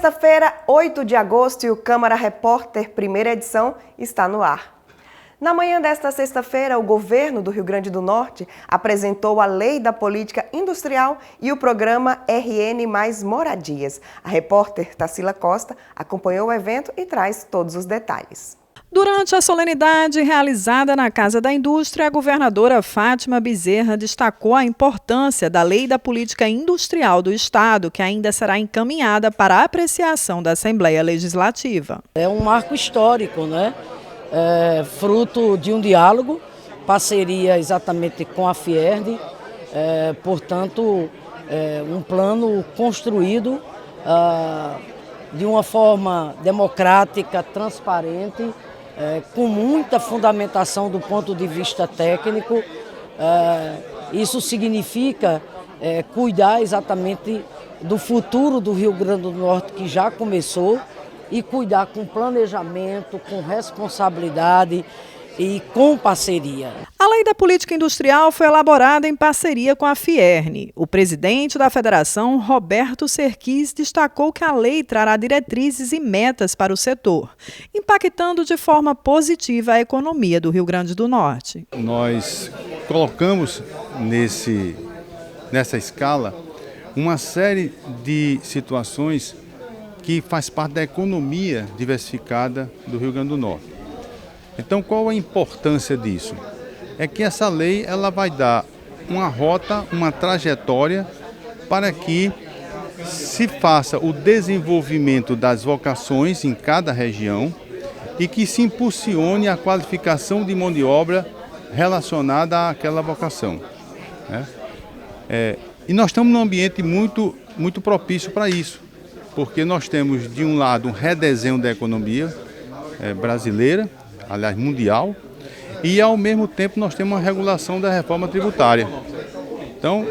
Sexta-feira, 8 de agosto, e o Câmara Repórter, primeira edição, está no ar. Na manhã desta sexta-feira, o governo do Rio Grande do Norte apresentou a Lei da Política Industrial e o programa RN Mais Moradias. A repórter Tarsila Costa acompanhou o evento e traz todos os detalhes. Durante a solenidade realizada na Casa da Indústria, a governadora Fátima Bezerra destacou a importância da Lei da Política Industrial do Estado, que ainda será encaminhada para a apreciação da Assembleia Legislativa. É um marco histórico, né? Fruto de um diálogo, parceria exatamente com a Fierd, portanto, um plano construído de uma forma democrática, transparente, com muita fundamentação do ponto de vista técnico. Isso significa cuidar exatamente do futuro do Rio Grande do Norte, que já começou, e cuidar com planejamento, com responsabilidade e com parceria. A Lei da Política Industrial foi elaborada em parceria com a Fiern. O presidente da federação, Roberto Serquis, destacou que a lei trará diretrizes e metas para o setor, impactando de forma positiva a economia do Rio Grande do Norte. Nós colocamos nessa escala uma série de situações que faz parte da economia diversificada do Rio Grande do Norte. Então, qual a importância disso? É que essa lei ela vai dar uma rota, uma trajetória para que se faça o desenvolvimento das vocações em cada região e que se impulsione a qualificação de mão de obra relacionada àquela vocação, né? E nós estamos num ambiente muito propício para isso, porque nós temos, de um lado, um redesenho da economia brasileira, aliás, mundial, e, ao mesmo tempo, nós temos uma regulação da reforma tributária. Então,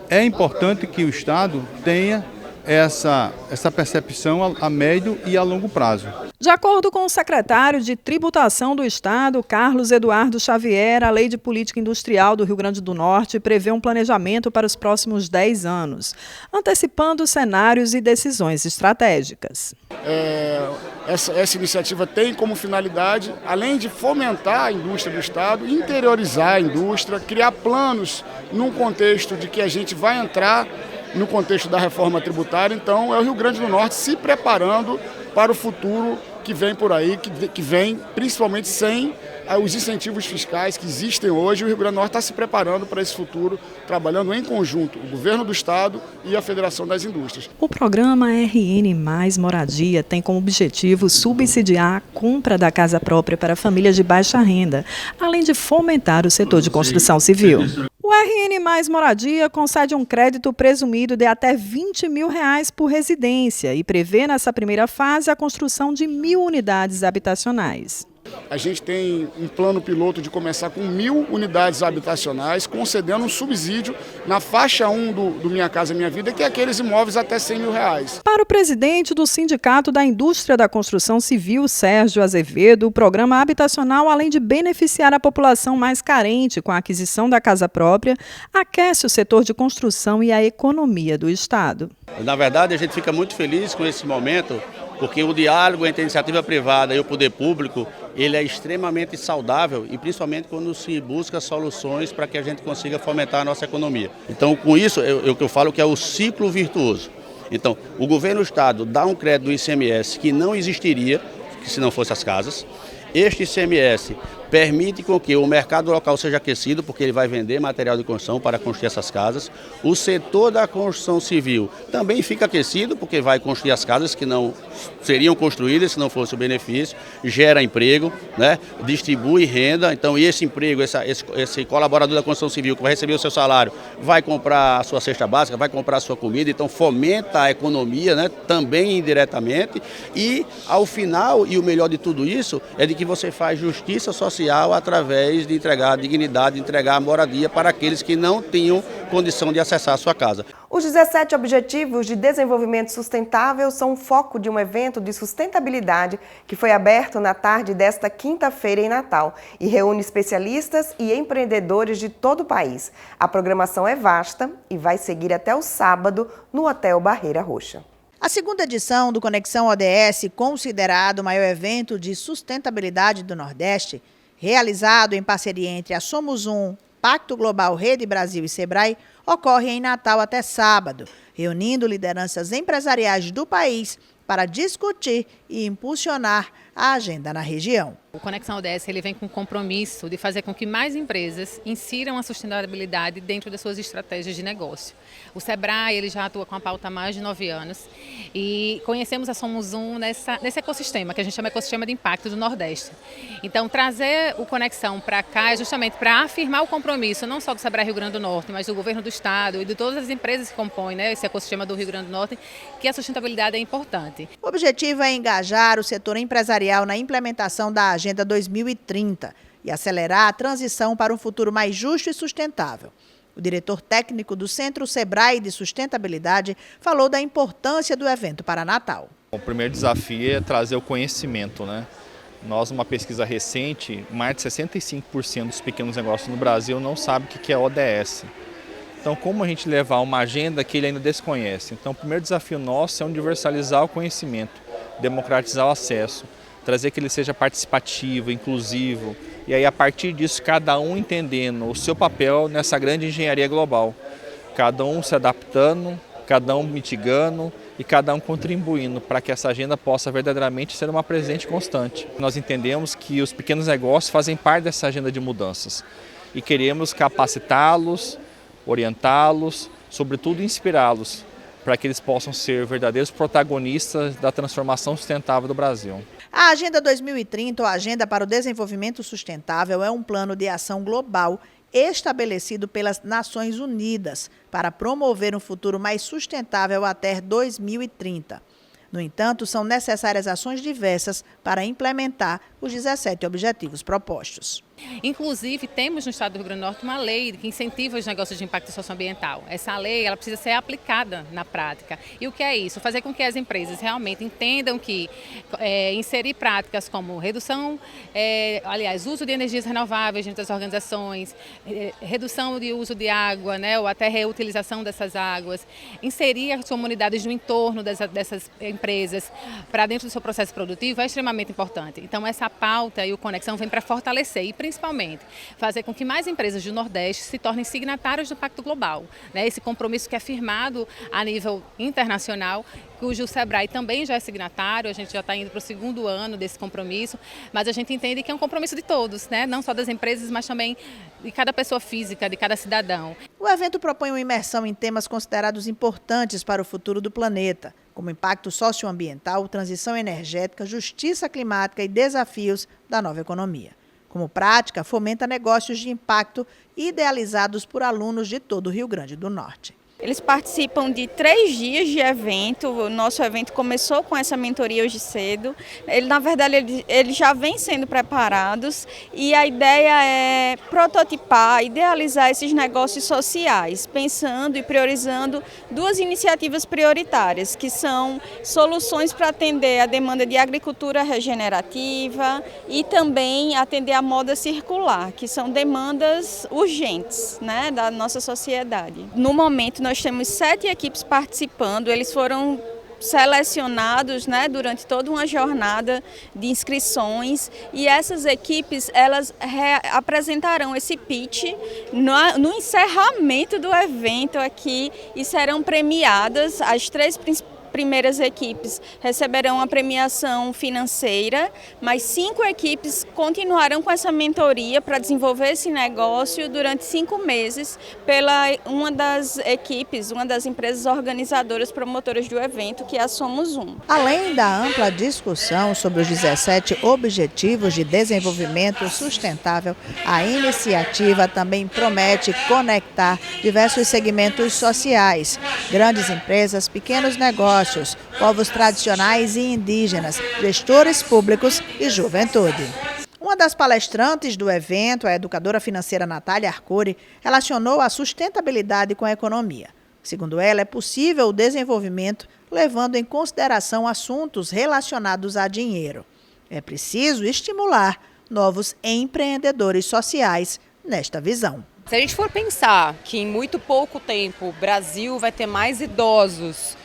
é importante que o Estado tenha essa percepção a médio e a longo prazo. De acordo com o secretário de Tributação do Estado, Carlos Eduardo Xavier, a Lei de Política Industrial do Rio Grande do Norte prevê um planejamento para os próximos 10 anos, antecipando cenários e decisões estratégicas. Essa iniciativa tem como finalidade, além de fomentar a indústria do Estado, interiorizar a indústria, criar planos num contexto de que a gente vai entrar no contexto da reforma tributária. Então, é o Rio Grande do Norte se preparando para o futuro que vem por aí, que vem principalmente sem os incentivos fiscais que existem hoje. O Rio Grande do Norte está se preparando para esse futuro, trabalhando em conjunto, o governo do Estado e a Federação das Indústrias. O programa RN Mais Moradia tem como objetivo subsidiar a compra da casa própria para famílias de baixa renda, além de fomentar o setor de construção civil. O RN Mais Moradia concede um crédito presumido de até R$20 mil por residência e prevê nessa primeira fase a construção de 1.000 unidades habitacionais. A gente tem um plano piloto de começar com 1.000 unidades habitacionais, concedendo um subsídio na faixa 1 do Minha Casa Minha Vida, que é aqueles imóveis até R$100 mil. Para o presidente do Sindicato da Indústria da Construção Civil, Sérgio Azevedo, o programa habitacional, além de beneficiar a população mais carente com a aquisição da casa própria, aquece o setor de construção e a economia do Estado. Na verdade, a gente fica muito feliz com esse momento, porque o diálogo entre a iniciativa privada e o poder público, ele é extremamente saudável e principalmente quando se busca soluções para que a gente consiga fomentar a nossa economia. Então, com isso, eu falo que é o ciclo virtuoso. Então, o governo do Estado dá um crédito do ICMS que não existiria se não fosse as casas. Este ICMS permite com que o mercado local seja aquecido, porque ele vai vender material de construção para construir essas casas. O setor da construção civil também fica aquecido, porque vai construir as casas que não seriam construídas se não fosse o benefício, gera emprego, né? Distribui renda. Então, esse emprego, esse colaborador da construção civil que vai receber o seu salário, vai comprar a sua cesta básica, vai comprar a sua comida, então fomenta a economia, né? Também indiretamente. E, ao final, e o melhor de tudo isso, é de que você faz justiça social através de entregar a dignidade, de entregar a moradia para aqueles que não tinham condição de acessar a sua casa. Os 17 Objetivos de Desenvolvimento Sustentável são o foco de um evento de sustentabilidade que foi aberto na tarde desta quinta-feira em Natal e reúne especialistas e empreendedores de todo o país. A programação é vasta e vai seguir até o sábado no Hotel Barreira Roxa. A segunda edição do Conexão ODS, considerado o maior evento de sustentabilidade do Nordeste, realizado em parceria entre a Somos Um, Pacto Global Rede Brasil e Sebrae, ocorre em Natal até sábado, reunindo lideranças empresariais do país para discutir e impulsionar a agenda na região. O Conexão ODS ele vem com o compromisso de fazer com que mais empresas insiram a sustentabilidade dentro das suas estratégias de negócio. O Sebrae ele já atua com a pauta há mais de 9 anos e conhecemos a Somos Um nesse ecossistema, que a gente chama de ecossistema de impacto do Nordeste. Então, trazer o Conexão para cá é justamente para afirmar o compromisso, não só do Sebrae Rio Grande do Norte, mas do governo do Estado e de todas as empresas que compõem esse ecossistema do Rio Grande do Norte, que a sustentabilidade é importante. O objetivo é engajar o setor empresarial na implementação da Agenda 2030 e acelerar a transição para um futuro mais justo e sustentável. O diretor técnico do Centro Sebrae de Sustentabilidade falou da importância do evento para Natal. O primeiro desafio é trazer o conhecimento, né? Nós, numa pesquisa recente, mais de 65% dos pequenos negócios no Brasil não sabem o que é ODS. Então, como a gente levar uma agenda que ele ainda desconhece? Então, o primeiro desafio nosso é universalizar o conhecimento, democratizar o acesso, trazer que ele seja participativo, inclusivo, e aí a partir disso cada um entendendo o seu papel nessa grande engenharia global. Cada um se adaptando, cada um mitigando e cada um contribuindo para que essa agenda possa verdadeiramente ser uma presente constante. Nós entendemos que os pequenos negócios fazem parte dessa agenda de mudanças e queremos capacitá-los, orientá-los, sobretudo inspirá-los, para que eles possam ser verdadeiros protagonistas da transformação sustentável do Brasil. A Agenda 2030, ou Agenda para o Desenvolvimento Sustentável, é um plano de ação global estabelecido pelas Nações Unidas para promover um futuro mais sustentável até 2030. No entanto, são necessárias ações diversas para implementar os 17 objetivos propostos. Inclusive, temos no estado do Rio Grande do Norte uma lei que incentiva os negócios de impacto socioambiental. Essa lei ela precisa ser aplicada na prática. E o que é isso? Fazer com que as empresas realmente entendam que inserir práticas como redução, uso de energias renováveis dentro das organizações, redução de uso de água, ou até reutilização dessas águas, inserir as comunidades no entorno dessas empresas para dentro do seu processo produtivo é extremamente importante. Então, essa pauta e o Conexão vem para fortalecer e principalmente fazer com que mais empresas do Nordeste se tornem signatárias do Pacto Global. Esse compromisso que é firmado a nível internacional, cujo Sebrae também já é signatário, a gente já está indo para o 2º ano desse compromisso, mas a gente entende que é um compromisso de todos, não só das empresas, mas também de cada pessoa física, de cada cidadão. O evento propõe uma imersão em temas considerados importantes para o futuro do planeta, como impacto socioambiental, transição energética, justiça climática e desafios da nova economia. Como prática, fomenta negócios de impacto idealizados por alunos de todo o Rio Grande do Norte. Eles participam de 3 dias de evento. O nosso evento começou com essa mentoria hoje cedo. Na verdade, eles já vêm sendo preparados e a ideia é prototipar, idealizar esses negócios sociais, pensando e priorizando 2 iniciativas prioritárias, que são soluções para atender a demanda de agricultura regenerativa e também atender a moda circular, que são demandas urgentes, da nossa sociedade. No momento, nós temos 7 equipes participando, eles foram selecionados durante toda uma jornada de inscrições e essas equipes elas apresentarão esse pitch no encerramento do evento aqui e serão premiadas. As 3 primeiras equipes receberão a premiação financeira, mas 5 equipes continuarão com essa mentoria para desenvolver esse negócio durante 5 meses pela uma das empresas organizadoras promotoras do evento, que é a Somos Um. Além da ampla discussão sobre os 17 Objetivos de Desenvolvimento Sustentável, a iniciativa também promete conectar diversos segmentos sociais, grandes empresas, pequenos negócios, povos tradicionais e indígenas, gestores públicos e juventude. Uma das palestrantes do evento, a educadora financeira Natália Arcuri, relacionou a sustentabilidade com a economia. Segundo ela, é possível o desenvolvimento levando em consideração assuntos relacionados a dinheiro. É preciso estimular novos empreendedores sociais nesta visão. Se a gente for pensar que em muito pouco tempo o Brasil vai ter mais idosos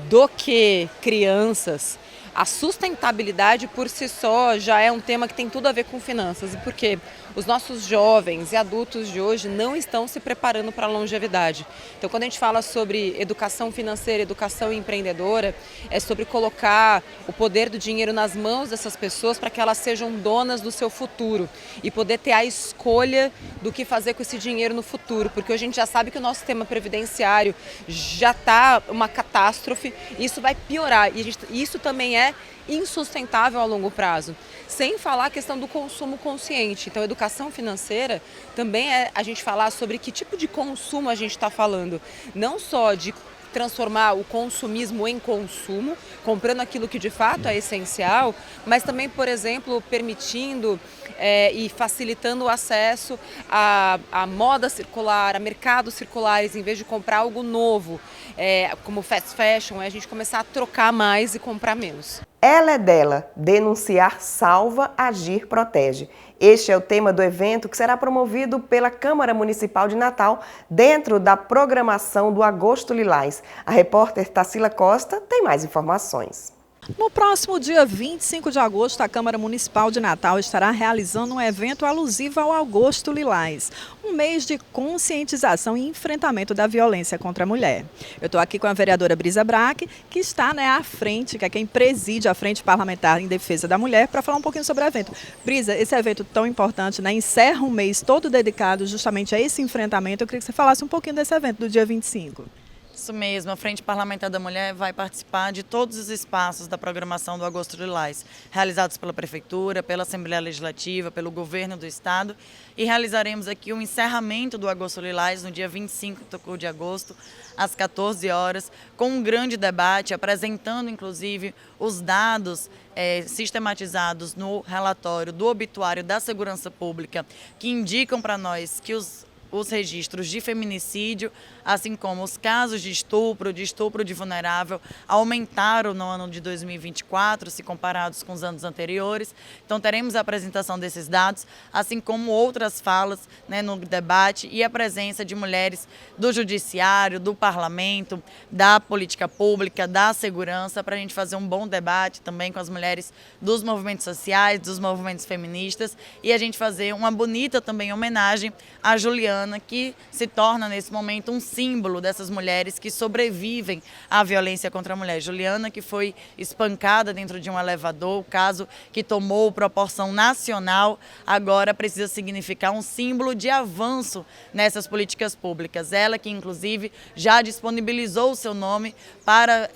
do que crianças, a sustentabilidade por si só já é um tema que tem tudo a ver com finanças. E por quê? Os nossos jovens e adultos de hoje não estão se preparando para a longevidade. Então, quando a gente fala sobre educação financeira, educação empreendedora, é sobre colocar o poder do dinheiro nas mãos dessas pessoas para que elas sejam donas do seu futuro e poder ter a escolha do que fazer com esse dinheiro no futuro. Porque hoje a gente já sabe que o nosso sistema previdenciário já está uma catástrofe e isso vai piorar. E isso também é insustentável a longo prazo, sem falar a questão do consumo consciente. Então, educação financeira também é a gente falar sobre que tipo de consumo a gente está falando, não só de transformar o consumismo em consumo, comprando aquilo que de fato é essencial, mas também, por exemplo, permitindo e facilitando o acesso à moda circular, a mercados circulares, em vez de comprar algo novo, como fast fashion, a gente começar a trocar mais e comprar menos. Ela é dela, denunciar salva, agir protege. Este é o tema do evento que será promovido pela Câmara Municipal de Natal dentro da programação do Agosto Lilás. A repórter Tarsila Costa tem mais informações. No próximo dia 25 de agosto, a Câmara Municipal de Natal estará realizando um evento alusivo ao Agosto Lilás, um mês de conscientização e enfrentamento da violência contra a mulher. Eu estou aqui com a vereadora Brisa Braque, que está à frente, que é quem preside a Frente Parlamentar em Defesa da Mulher, para falar um pouquinho sobre o evento. Brisa, esse evento tão importante, encerra um mês todo dedicado justamente a esse enfrentamento. Eu queria que você falasse um pouquinho desse evento do dia 25. Isso mesmo, a Frente Parlamentar da Mulher vai participar de todos os espaços da programação do Agosto Lilás, realizados pela Prefeitura, pela Assembleia Legislativa, pelo Governo do Estado, e realizaremos aqui o encerramento do Agosto Lilás no dia 25 de agosto, às 14 horas, com um grande debate, apresentando inclusive os dados sistematizados no relatório do obituário da Segurança Pública, que indicam para nós que os registros de feminicídio, assim como os casos de estupro de vulnerável, aumentaram no ano de 2024, se comparados com os anos anteriores. Então, teremos a apresentação desses dados, assim como outras falas no debate e a presença de mulheres do judiciário, do parlamento, da política pública, da segurança, para a gente fazer um bom debate também com as mulheres dos movimentos sociais, dos movimentos feministas, e a gente fazer uma bonita também homenagem à Juliana, que se torna nesse momento um símbolo dessas mulheres que sobrevivem à violência contra a mulher. Juliana, que foi espancada dentro de um elevador, caso que tomou proporção nacional, agora precisa significar um símbolo de avanço nessas políticas públicas. Ela que, inclusive, já disponibilizou o seu nome para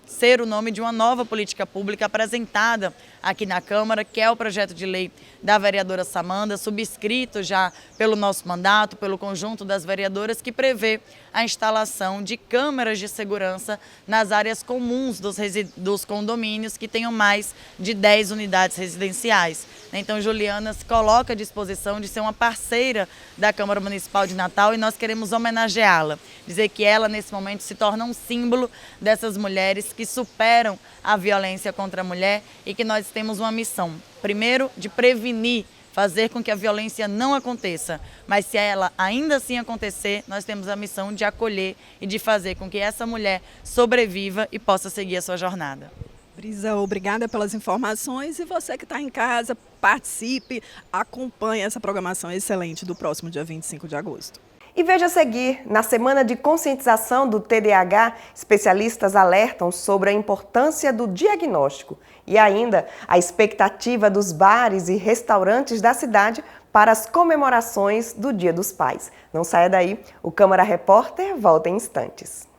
ser o nome de uma nova política pública apresentada aqui na Câmara, que é o projeto de lei da vereadora Samanda, subscrito já pelo nosso mandato, pelo conjunto das vereadoras, que prevê a instalação de câmeras de segurança nas áreas comuns dos condomínios que tenham mais de 10 unidades residenciais. Então, Juliana se coloca à disposição de ser uma parceira da Câmara Municipal de Natal e nós queremos homenageá-la, dizer que ela, nesse momento, se torna um símbolo dessas mulheres que superam a violência contra a mulher e que nós temos uma missão, primeiro, de prevenir, fazer com que a violência não aconteça, mas se ela ainda assim acontecer, nós temos a missão de acolher e de fazer com que essa mulher sobreviva e possa seguir a sua jornada. Brisa, obrigada pelas informações e você que está em casa, participe, acompanhe essa programação excelente do próximo dia 25 de agosto. E veja a seguir, na semana de conscientização do TDAH, especialistas alertam sobre a importância do diagnóstico e ainda a expectativa dos bares e restaurantes da cidade para as comemorações do Dia dos Pais. Não saia daí, o Câmara Repórter volta em instantes.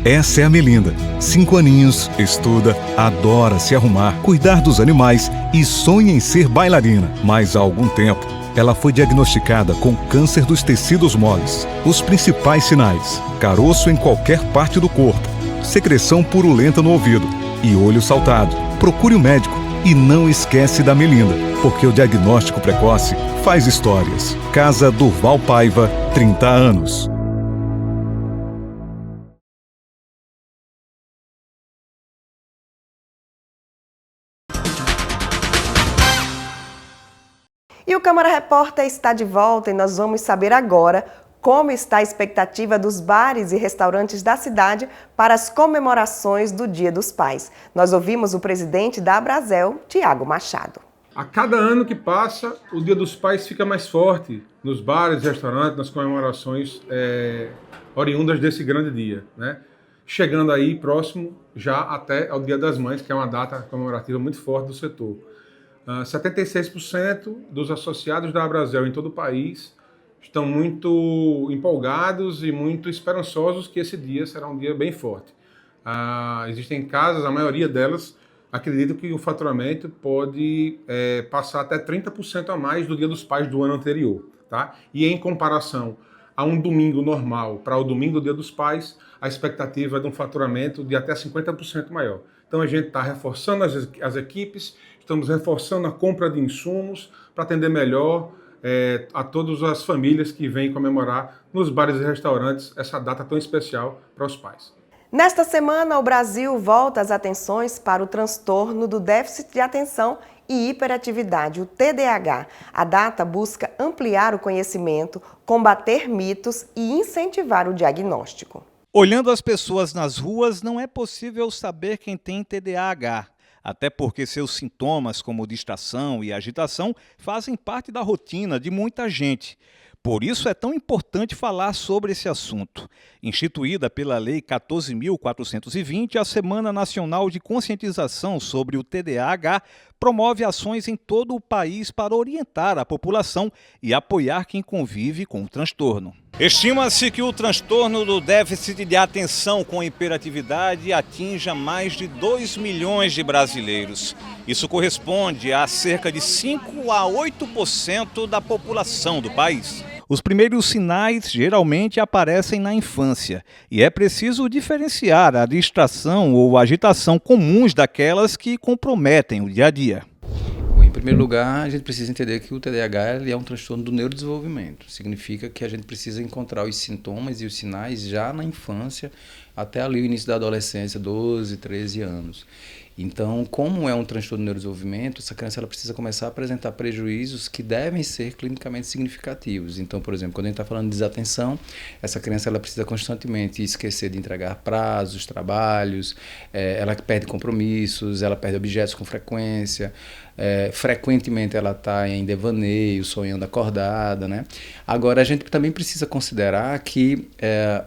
Essa é a Melinda, 5 aninhos, estuda, adora se arrumar, cuidar dos animais e sonha em ser bailarina. Mas há algum tempo, ela foi diagnosticada com câncer dos tecidos moles. Os principais sinais: caroço em qualquer parte do corpo, secreção purulenta no ouvido e olho saltado. Procure o médico e não esquece da Melinda, porque o diagnóstico precoce faz histórias. Casa Durval Paiva, 30 anos. E o Câmara Repórter está de volta e nós vamos saber agora Como está a expectativa dos bares e restaurantes da cidade para as comemorações do Dia dos Pais? Nós ouvimos o presidente da Abrazel, Tiago Machado. A cada ano que passa, o Dia dos Pais fica mais forte nos bares, restaurantes, nas comemorações oriundas desse grande dia, né? Chegando aí próximo já até ao Dia das Mães, que é uma data comemorativa muito forte do setor. 76% dos associados da Abrazel em todo o país estão muito empolgados e muito esperançosos que esse dia será um dia bem forte. Existem casas, a maioria delas acreditam que o faturamento pode passar até 30% a mais do Dia dos Pais do ano anterior. Tá? E em comparação a um domingo normal para o domingo do Dia dos Pais, a expectativa é de um faturamento de até 50% maior. Então a gente está reforçando as equipes, estamos reforçando a compra de insumos para atender melhor a todas as famílias que vêm comemorar nos bares e restaurantes essa data tão especial para os pais. Nesta semana, o Brasil volta as atenções para o transtorno do déficit de atenção e hiperatividade, o TDAH. A data busca ampliar o conhecimento, combater mitos e incentivar o diagnóstico. Olhando as pessoas nas ruas, não é possível saber quem tem TDAH. Até porque seus sintomas, como distração e agitação, fazem parte da rotina de muita gente. Por isso é tão importante falar sobre esse assunto. Instituída pela Lei 14.420, a Semana Nacional de Conscientização sobre o TDAH promove ações em todo o país para orientar a população e apoiar quem convive com o transtorno. Estima-se que o transtorno do déficit de atenção com hiperatividade atinja mais de 2 milhões de brasileiros. Isso corresponde a cerca de 5 a 8% da população do país. Os primeiros sinais geralmente aparecem na infância e é preciso diferenciar a distração ou agitação comuns daquelas que comprometem o dia a dia. Em primeiro lugar, a gente precisa entender que o TDAH ele é um transtorno do neurodesenvolvimento. Significa que a gente precisa encontrar os sintomas e os sinais já na infância, até ali o início da adolescência, 12, 13 anos. Então, como é um transtorno do neurodesenvolvimento, essa criança ela precisa começar a apresentar prejuízos que devem ser clinicamente significativos. Então, por exemplo, quando a gente está falando de desatenção, essa criança ela precisa constantemente esquecer de entregar prazos, trabalhos, ela perde compromissos, ela perde objetos com frequência, frequentemente ela está em devaneio, sonhando acordada, né? Agora, a gente também precisa considerar que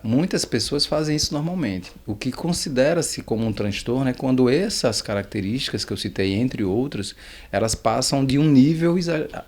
muitas pessoas fazem isso normalmente. O que considera-se como um transtorno é quando essas características que eu citei, entre outras, elas passam de um nível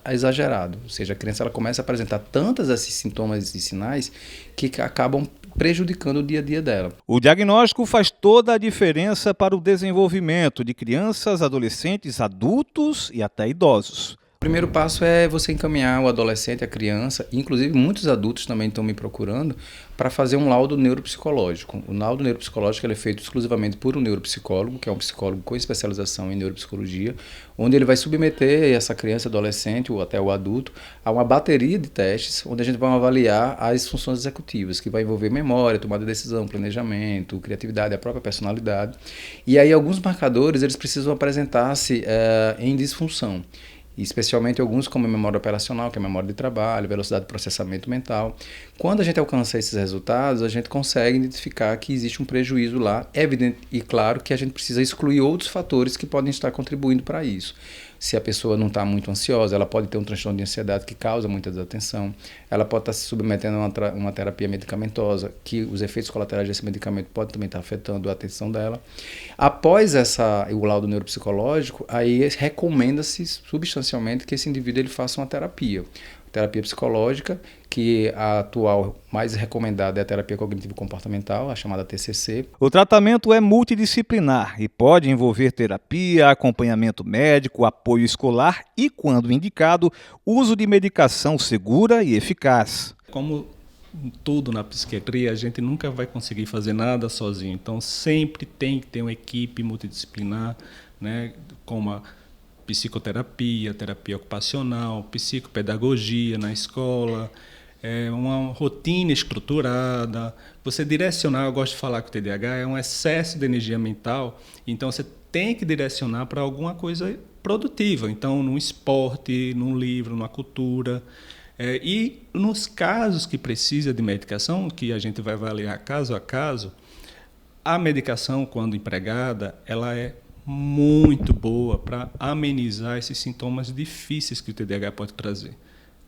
exagerado. Ou seja, a criança ela começa a apresentar tantos esses sintomas e sinais que acabam prejudicando o dia a dia dela. O diagnóstico faz toda a diferença para o desenvolvimento de crianças, adolescentes, adultos e até idosos. O primeiro passo é você encaminhar o adolescente, a criança, inclusive muitos adultos também estão me procurando para fazer um laudo neuropsicológico. O laudo neuropsicológico ele é feito exclusivamente por um neuropsicólogo, que é um psicólogo com especialização em neuropsicologia, onde ele vai submeter essa criança, adolescente ou até o adulto a uma bateria de testes, onde a gente vai avaliar as funções executivas, que vai envolver memória, tomada de decisão, planejamento, criatividade, a própria personalidade. E aí alguns marcadores eles precisam apresentar-se em disfunção. Especialmente alguns como a memória operacional, que é a memória de trabalho, velocidade de processamento mental. Quando a gente alcança esses resultados, a gente consegue identificar que existe um prejuízo lá, evidente e claro que a gente precisa excluir outros fatores que podem estar contribuindo para isso. Se a pessoa não está muito ansiosa, ela pode ter um transtorno de ansiedade que causa muita desatenção, ela pode estar se submetendo a uma terapia medicamentosa, que os efeitos colaterais desse medicamento podem também estar afetando a atenção dela. Após o laudo neuropsicológico, aí recomenda-se substancialmente que esse indivíduo ele faça uma terapia psicológica, que a atual mais recomendada é a terapia cognitivo-comportamental, a chamada TCC. O tratamento é multidisciplinar e pode envolver terapia, acompanhamento médico, apoio escolar e, quando indicado, uso de medicação segura e eficaz. Como tudo na psiquiatria, a gente nunca vai conseguir fazer nada sozinho, então sempre tem que ter uma equipe multidisciplinar, né, como a psicoterapia, terapia ocupacional, psicopedagogia na escola, uma rotina estruturada. Você direcionar, eu gosto de falar que o TDAH é um excesso de energia mental, então você tem que direcionar para alguma coisa produtiva. Então, num esporte, num livro, numa cultura, E nos casos que precisa de medicação, que a gente vai avaliar caso a caso, a medicação, quando empregada, ela é muito boa para amenizar esses sintomas difíceis que o TDAH pode trazer,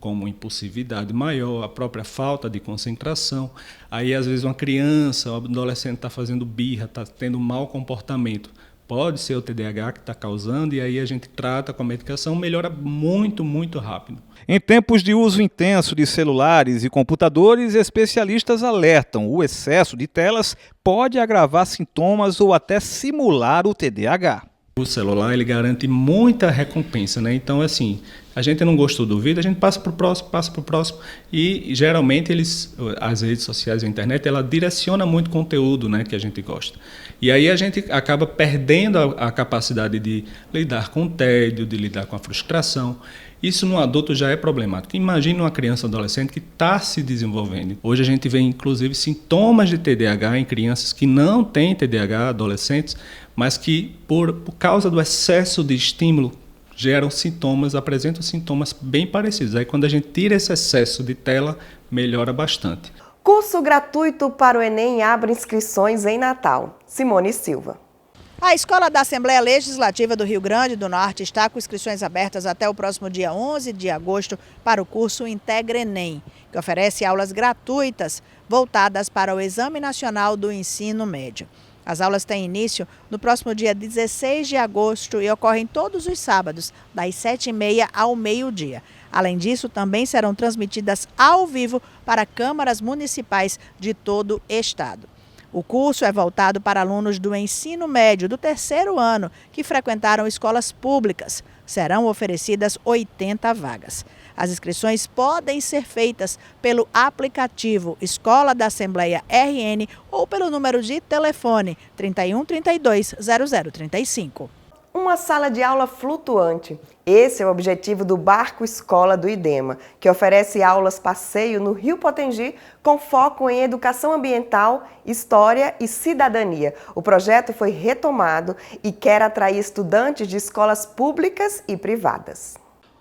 como impulsividade maior, a própria falta de concentração. Aí, às vezes, uma criança, um adolescente está fazendo birra, está tendo mau comportamento. Pode ser o TDAH que está causando, e aí a gente trata com a medicação, melhora muito, muito rápido. Em tempos de uso intenso de celulares e computadores, especialistas alertam: o excesso de telas pode agravar sintomas ou até simular o TDAH. O celular, ele garante muita recompensa, né? Então, assim, a gente não gostou do vídeo, a gente passa para o próximo, e geralmente as redes sociais e a internet, ela direciona muito conteúdo, né, que a gente gosta. E aí a gente acaba perdendo a capacidade de lidar com o tédio, de lidar com a frustração. Isso no adulto já é problemático. Imagine uma criança ou adolescente que está se desenvolvendo. Hoje a gente vê, inclusive, sintomas de TDAH em crianças que não têm TDAH, adolescentes, mas que, por causa do excesso de estímulo, apresentam sintomas bem parecidos. Aí, quando a gente tira esse excesso de tela, melhora bastante. Curso gratuito para o Enem abre inscrições em Natal. Simone Silva. A Escola da Assembleia Legislativa do Rio Grande do Norte está com inscrições abertas até o próximo dia 11 de agosto para o curso Integra Enem, que oferece aulas gratuitas voltadas para o Exame Nacional do Ensino Médio. As aulas têm início no próximo dia 16 de agosto e ocorrem todos os sábados, das 7h30 ao meio-dia. Além disso, também serão transmitidas ao vivo para câmaras municipais de todo o estado. O curso é voltado para alunos do ensino médio do 3º ano que frequentaram escolas públicas. Serão oferecidas 80 vagas. As inscrições podem ser feitas pelo aplicativo Escola da Assembleia RN ou pelo número de telefone 31 32 0035. Uma sala de aula flutuante. Esse é o objetivo do Barco Escola do IDEMA, que oferece aulas passeio no Rio Potengi com foco em educação ambiental, história e cidadania. O projeto foi retomado e quer atrair estudantes de escolas públicas e privadas.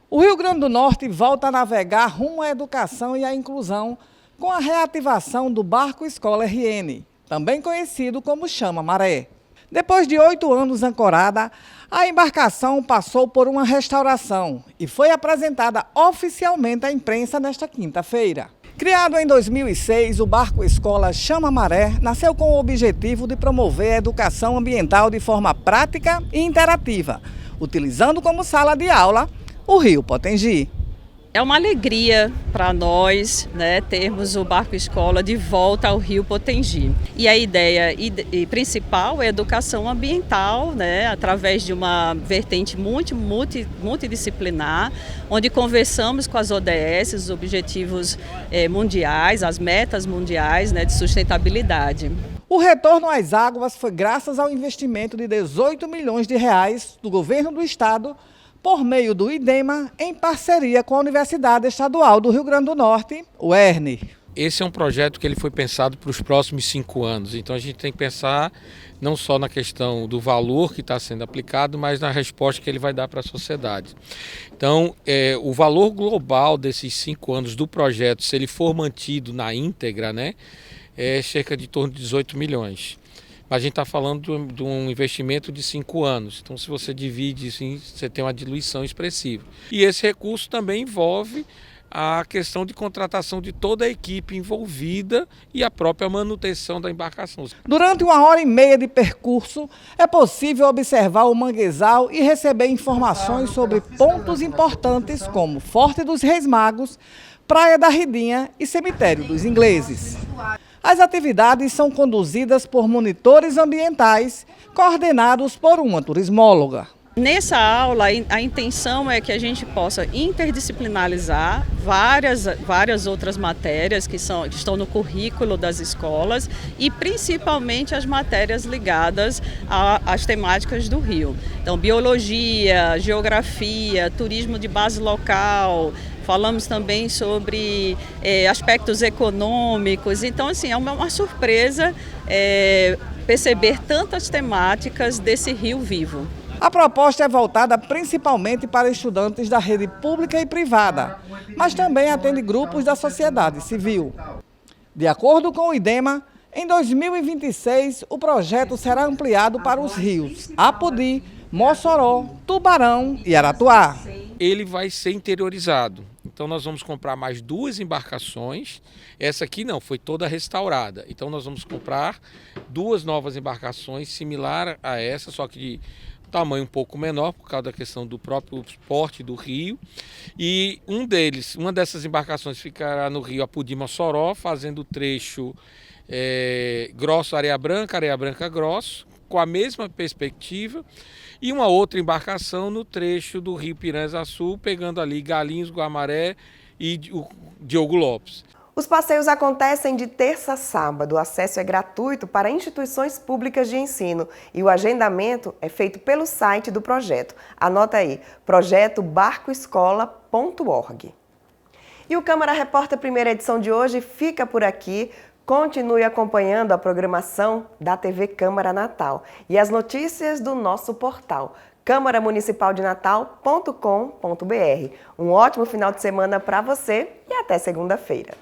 O Rio Grande do Norte volta a navegar rumo à educação e à inclusão com a reativação do Barco Escola RN, também conhecido como Chama Maré. Depois de 8 anos ancorada, a embarcação passou por uma restauração e foi apresentada oficialmente à imprensa nesta quinta-feira. Criado em 2006, o Barco Escola Chama Maré nasceu com o objetivo de promover a educação ambiental de forma prática e interativa, utilizando como sala de aula o Rio Potengi. É uma alegria para nós, né, termos o Barco Escola de volta ao Rio Potengi. E a ideia principal é a educação ambiental, né, através de uma vertente multidisciplinar, onde conversamos com as ODS, os objetivos mundiais, as metas mundiais, né, de sustentabilidade. O retorno às águas foi graças ao investimento de 18 milhões de reais do governo do estado, por meio do IDEMA, em parceria com a Universidade Estadual do Rio Grande do Norte, o ERN. Esse é um projeto que ele foi pensado para os próximos 5 anos, então a gente tem que pensar não só na questão do valor que está sendo aplicado, mas na resposta que ele vai dar para a sociedade. Então, o valor global desses 5 anos do projeto, se ele for mantido na íntegra, né, é cerca de torno de 18 milhões. A gente está falando de um investimento de 5 anos, então se você divide, assim, você tem uma diluição expressiva. E esse recurso também envolve a questão de contratação de toda a equipe envolvida e a própria manutenção da embarcação. Durante 1h30 de percurso, é possível observar o manguezal e receber informações sobre pontos importantes como Forte dos Reis Magos, Praia da Ridinha e Cemitério dos Ingleses. As atividades são conduzidas por monitores ambientais, coordenados por uma turismóloga. Nessa aula, a intenção é que a gente possa interdisciplinarizar várias outras matérias que estão no currículo das escolas e principalmente as matérias ligadas às temáticas do Rio. Então, biologia, geografia, turismo de base local. Falamos também sobre aspectos econômicos. Então, assim, é uma surpresa perceber tantas temáticas desse Rio vivo. A proposta é voltada principalmente para estudantes da rede pública e privada, mas também atende grupos da sociedade civil. De acordo com o IDEMA, em 2026 o projeto será ampliado para os rios Apodi, Mossoró, Tubarão e Aratuá. Ele vai ser interiorizado. Então nós vamos comprar mais 2 embarcações. Essa aqui não, foi toda restaurada. Então nós vamos comprar 2 novas embarcações similar a essa, só que de tamanho um pouco menor por causa da questão do próprio porte do rio. E uma dessas embarcações ficará no rio Apodi, Mossoró, fazendo o trecho Grosso Areia Branca Grosso, com a mesma perspectiva, e uma outra embarcação no trecho do rio Piranha-Açu, pegando ali Galinhos, Guamaré e o Diogo Lopes. Os passeios acontecem de terça a sábado, o acesso é gratuito para instituições públicas de ensino e o agendamento é feito pelo site do projeto. Anota aí, projetobarcoescola.org. E o Câmara Repórter Primeira Edição de hoje fica por aqui. Continue acompanhando a programação da TV Câmara Natal e as notícias do nosso portal câmaramunicipaldenatal.com.br. Um ótimo final de semana para você e até segunda-feira.